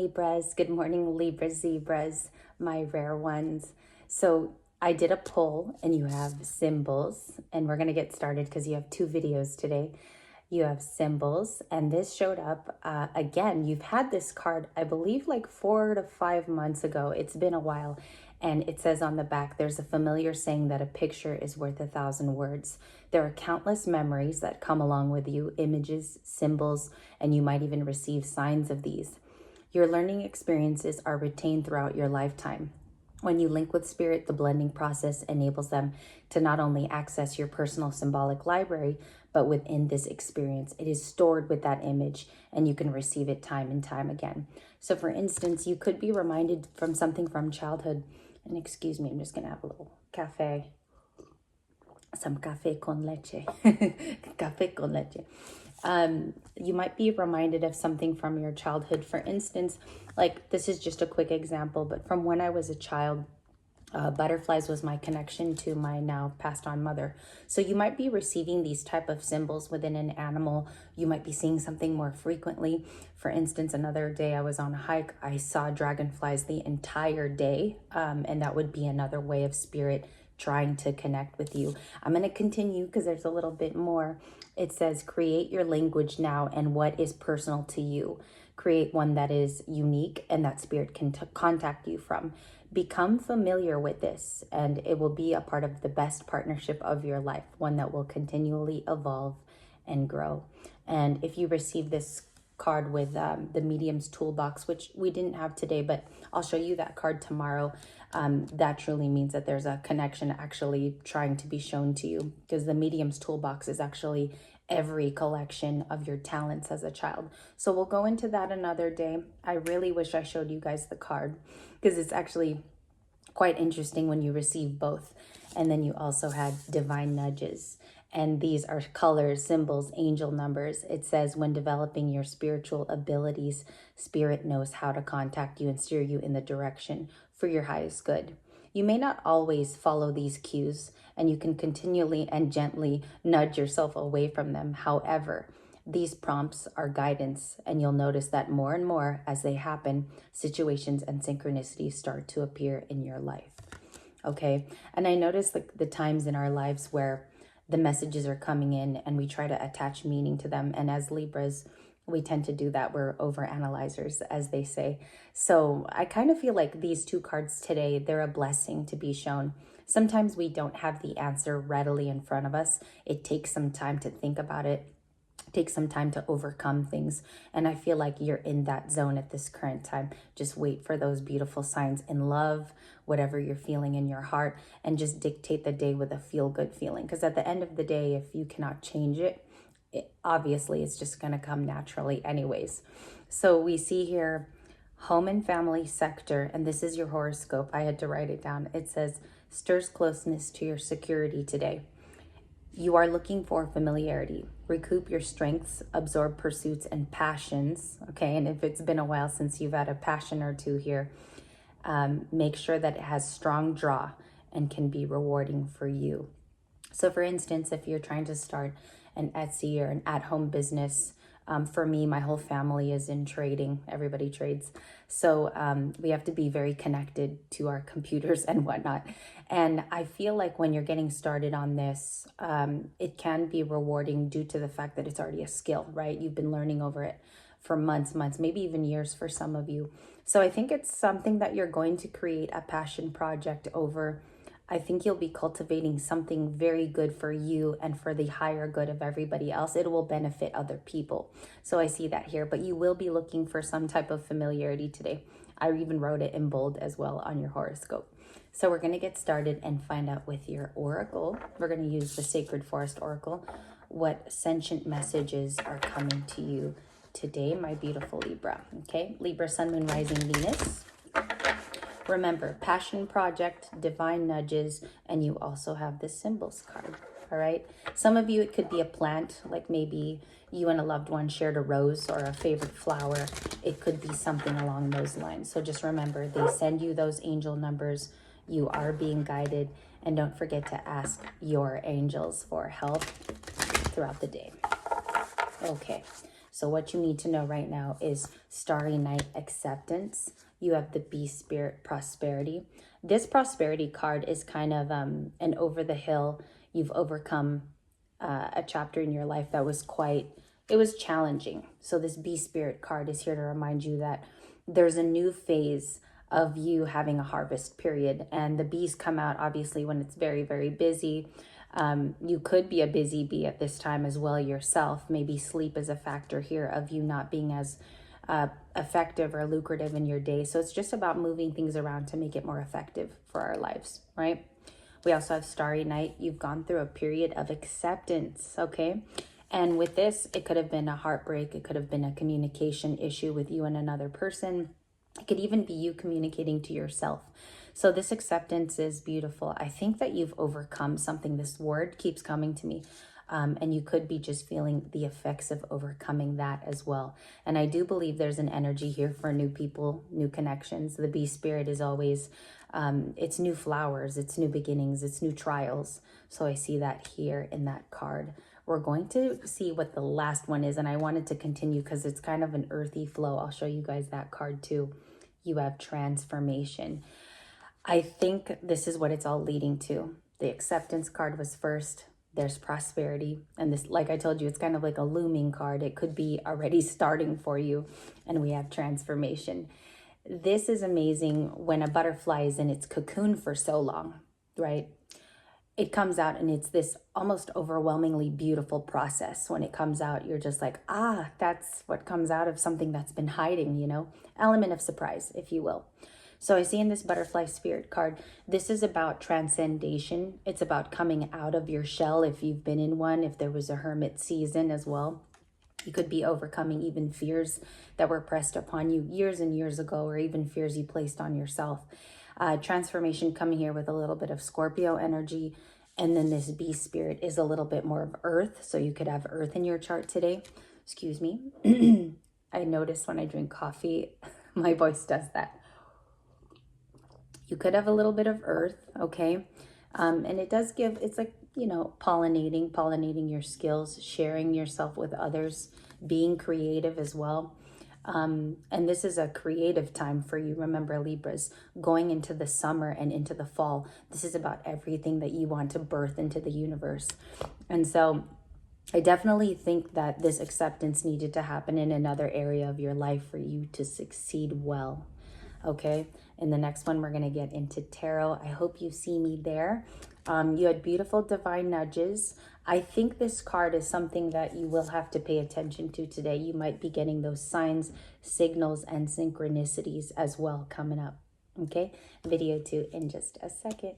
Libras, good morning, Libra zebras, my rare ones. So I did a poll and you have symbols, and we're going to get started because you have two videos today. You have symbols, and this showed up again. You've had this card, I believe, like 4 to 5 months ago. It's been a while. And it says on the back, there's a familiar saying that a picture is worth 1,000 words. There are countless memories that come along with you, images, symbols, and you might even receive signs of these. Your learning experiences are retained throughout your lifetime. When you link with spirit, the blending process enables them to not only access your personal symbolic library, but within this experience, it is stored with that image and you can receive it time and time again. So for instance, you could be reminded from something from childhood. And excuse me, I'm just going to have a little cafe. Some café con leche. Café con leche. You might be reminded of something from your childhood. For instance, like this is just a quick example, but from when I was a child, butterflies was my connection to my now passed on mother. So you might be receiving these type of symbols within an animal. You might be seeing something more frequently. For instance, another day I was on a hike, I saw dragonflies the entire day, and that would be another way of spirit trying to connect with you. I'm going to continue because there's a little bit more. It says, create your language now and what is personal to you. Create one that is unique and that spirit can contact you from. Become familiar with this and it will be a part of the best partnership of your life, one that will continually evolve and grow. And if you receive this card with the medium's toolbox, which we didn't have today, but I'll show you that card tomorrow. That truly means that there's a connection actually trying to be shown to you, because the medium's toolbox is actually every collection of your talents as a child. So we'll go into that another day. I really wish I showed you guys the card because it's actually quite interesting when you receive both. And then you also had divine nudges. And these are colors, symbols, angel numbers. It says when developing your spiritual abilities, spirit knows how to contact you and steer you in the direction for your highest good. You may not always follow these cues, and you can continually and gently nudge yourself away from them. However, these prompts are guidance, and you'll notice that more and more as they happen, situations and synchronicities start to appear in your life. Okay, and I notice like the times in our lives where the messages are coming in and we try to attach meaning to them. And as Libras, we tend to do that. We're over analyzers, as they say. So I kind of feel like these two cards today, they're a blessing to be shown. Sometimes we don't have the answer readily in front of us. It takes some time to think about it. Take some time to overcome things. And I feel like you're in that zone at this current time. Just wait for those beautiful signs in love, whatever you're feeling in your heart, and just dictate the day with a feel-good feeling. Because at the end of the day, if you cannot change it, obviously it's just going to come naturally anyways. So we see here home and family sector, and this is your horoscope. I had to write it down. It says, stirs closeness to your security today. You are looking for familiarity. Recoup your strengths, absorb pursuits and passions. Okay, and if it's been a while since you've had a passion or two here, make sure that it has strong draw and can be rewarding for you. So for instance, if you're trying to start an Etsy or an at-home business, for me, my whole family is in trading. Everybody trades. So we have to be very connected to our computers and whatnot. And I feel like when you're getting started on this, it can be rewarding due to the fact that it's already a skill, right? You've been learning over it for months, maybe even years for some of you. So I think it's something that you're going to create a passion project over. I think you'll be cultivating something very good for you and for the higher good of everybody else. It will benefit other people. So I see that here, but you will be looking for some type of familiarity today. I even wrote it in bold as well on your horoscope. So we're going to get started and find out with your oracle. We're going to use the Sacred Forest Oracle. What sentient messages are coming to you today, my beautiful Libra? Okay, Libra, Sun, Moon, Rising, Venus. Remember, passion project, divine nudges, and you also have the symbols card, all right? Some of you, it could be a plant, like maybe you and a loved one shared a rose or a favorite flower. It could be something along those lines. So just remember, they send you those angel numbers. You are being guided, and don't forget to ask your angels for help throughout the day. Okay, So what you need to know right now is Starry Night, acceptance. You have the Beast Spirit, prosperity. This prosperity card is kind of an over the hill. You've overcome a chapter in your life that was it was challenging. So this Beast Spirit card is here to remind you that there's a new phase of you having a harvest period. And the bees come out obviously when it's very, very busy. You could be a busy bee at this time as well yourself. Maybe sleep is a factor here of you not being as effective or lucrative in your day. So it's just about moving things around to make it more effective for our lives, right? We also have Starry Night. You've gone through a period of acceptance, okay? And with this, it could have been a heartbreak. It could have been a communication issue with you and another person. It could even be you communicating to yourself. So this acceptance is beautiful. I think that you've overcome something. This word keeps coming to me. And you could be just feeling the effects of overcoming that as well. And I do believe there's an energy here for new people, new connections. The bee spirit is always, it's new flowers, it's new beginnings, it's new trials. So I see that here in that card. We're going to see what the last one is. And I wanted to continue because it's kind of an earthy flow. I'll show you guys that card too. You have transformation. I think this is what it's all leading to. The acceptance card was first. There's prosperity. And this, like I told you, it's kind of like a looming card. It could be already starting for you. And we have transformation. This is amazing when a butterfly is in its cocoon for so long, right? It comes out and it's this almost overwhelmingly beautiful process. When it comes out, you're just like, ah, that's what comes out of something that's been hiding, you know, element of surprise, if you will. So I see in this butterfly spirit card, this is about transcendation. It's about coming out of your shell if you've been in one, if there was a hermit season as well. You could be overcoming even fears that were pressed upon you years and years ago, or even fears you placed on yourself. Transformation coming here with a little bit of Scorpio energy. And then this beast spirit is a little bit more of earth. So you could have earth in your chart today. Excuse me. I notice when I drink coffee, my voice does that. You could have a little bit of earth, okay? And it does give, it's like, you know, pollinating your skills, sharing yourself with others, being creative as well. And this is a creative time for you. Remember, Libras, going into the summer and into the fall. This is about everything that you want to birth into the universe. And so I definitely think that this acceptance needed to happen in another area of your life for you to succeed well. Okay, in the next one, we're going to get into tarot. I hope you see me there. You had beautiful divine nudges. I think this card is something that you will have to pay attention to today. You might be getting those signs, signals, and synchronicities as well coming up. Okay, video 2 in just a second.